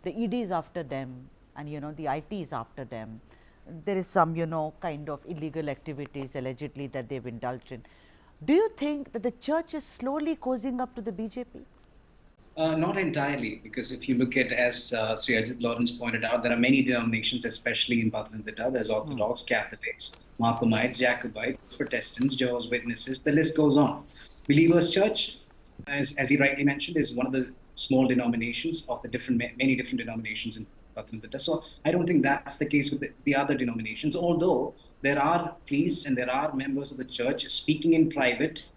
the ED is after them, and the IT is after them. There is some kind of illegal activities allegedly that they've indulged in. Do you think that the church is slowly cozying up to the BJP? Not entirely, because if you look at, as Sri Ajith Lawrence pointed out, there are many denominations, especially in Pathanamthitta. There's Orthodox, Catholics, Marthamites, Jacobites, Protestants, Jehovah's Witnesses, the list goes on. Believers Church, as he rightly mentioned, is one of the small denominations of the many different denominations in Pathanamthitta. So I don't think that's the case with the other denominations, although there are priests and there are members of the church speaking in private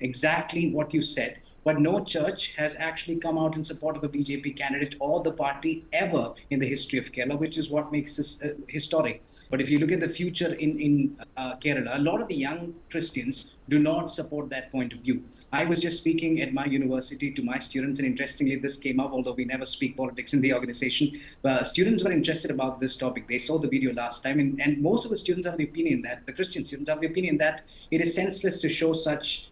exactly what you said. But no church has actually come out in support of a BJP candidate or the party ever in the history of Kerala, which is what makes this historic. But if you look at the future in Kerala, a lot of the young Christians do not support that point of view. I was just speaking at my university to my students, and interestingly, this came up, although we never speak politics in the organization. Students were interested about this topic. They saw the video last time, and most of the students have the opinion that, the Christian students have the opinion that it is senseless to show such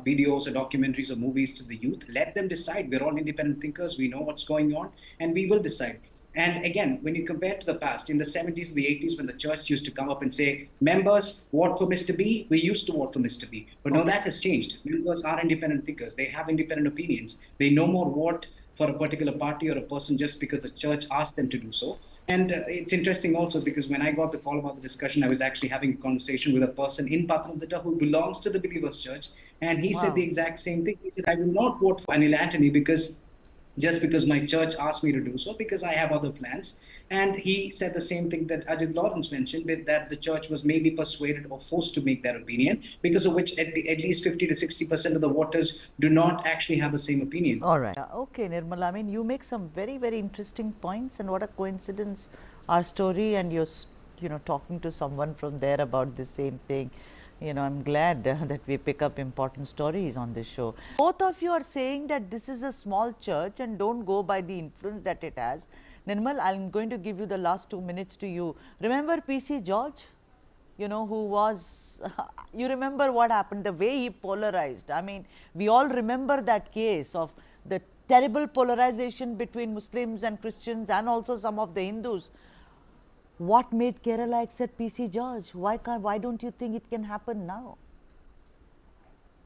videos or documentaries or movies to the youth. Let them decide. We're all independent thinkers. We know what's going on, and we will decide. And again, when you compare to the past, in the 70s or the 80s, when the church used to come up and say, members, vote for Mr. B, we used to vote for Mr. B. But no, that has changed. Members are independent thinkers. They have independent opinions. They no more vote for a particular party or a person just because the church asked them to do so. And it's interesting also because when I got the call about the discussion, I was actually having a conversation with a person in Pathanamthitta who belongs to the Believers Church. And he said the exact same thing. He said, I will not vote for Anil Antony just because my church asked me to do so, because I have other plans. And he said the same thing that Ajith Lawrence mentioned, that the church was maybe persuaded or forced to make that opinion, because of which at least 50 to 60% of the voters do not actually have the same opinion. All right. Okay, Nirmal. I mean, you make some very, very interesting points, and what a coincidence, our story, and you're, talking to someone from there about the same thing. I'm glad that we pick up important stories on this show. Both of you are saying that this is a small church and don't go by the influence that it has. Nirmal, I'm going to give you the last 2 minutes to you. Remember PC George? Who was, you remember what happened, the way he polarized. I mean, we all remember that case of the terrible polarization between Muslims and Christians and also some of the Hindus. What made Kerala accept PC George? Why don't you think it can happen now?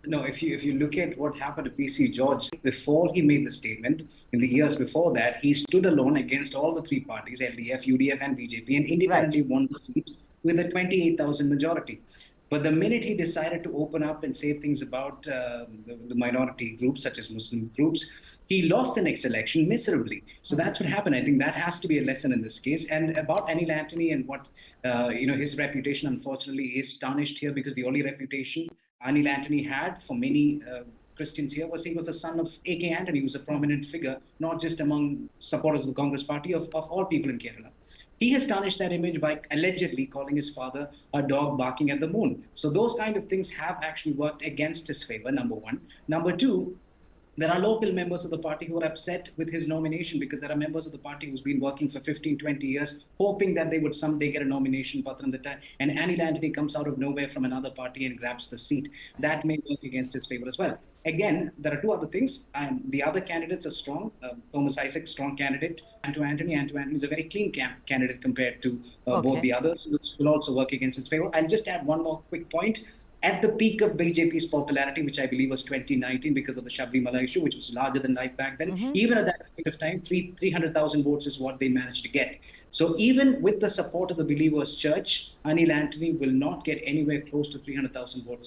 No, if you look at what happened to PC George, before he made the statement, in the years before that, he stood alone against all the three parties, LDF, UDF and BJP, and independently won the seat with a 28,000 majority. But the minute he decided to open up and say things about the minority groups, such as Muslim groups, he lost the next election miserably. So that's what happened. I think that has to be a lesson in this case. And about Anil Antony and what, his reputation, unfortunately, is tarnished here, because the only reputation Anil Antony had for many Christians here was he was the son of A.K. Antony, who was a prominent figure, not just among supporters of the Congress party, of all people in Kerala. He has tarnished that image by allegedly calling his father a dog barking at the moon. So those kind of things have actually worked against his favor, number one. Number two, there are local members of the party who are upset with his nomination, because there are members of the party who's been working for 15, 20 years, hoping that they would someday get a nomination, Pathanamthitta, and Anil Antony comes out of nowhere from another party and grabs the seat. That may work against his favor as well. Again, there are two other things. The other candidates are strong. Thomas Isaac, strong candidate. Antony is a very clean candidate compared to both the others, which will also work against his favor. I'll just add one more quick point. At the peak of BJP's popularity, which I believe was 2019 because of the Sabrimala issue, which was larger than life back then, even at that point of time, 300,000 votes is what they managed to get. So even with the support of the Believers Church, Anil Antony will not get anywhere close to 300,000 votes.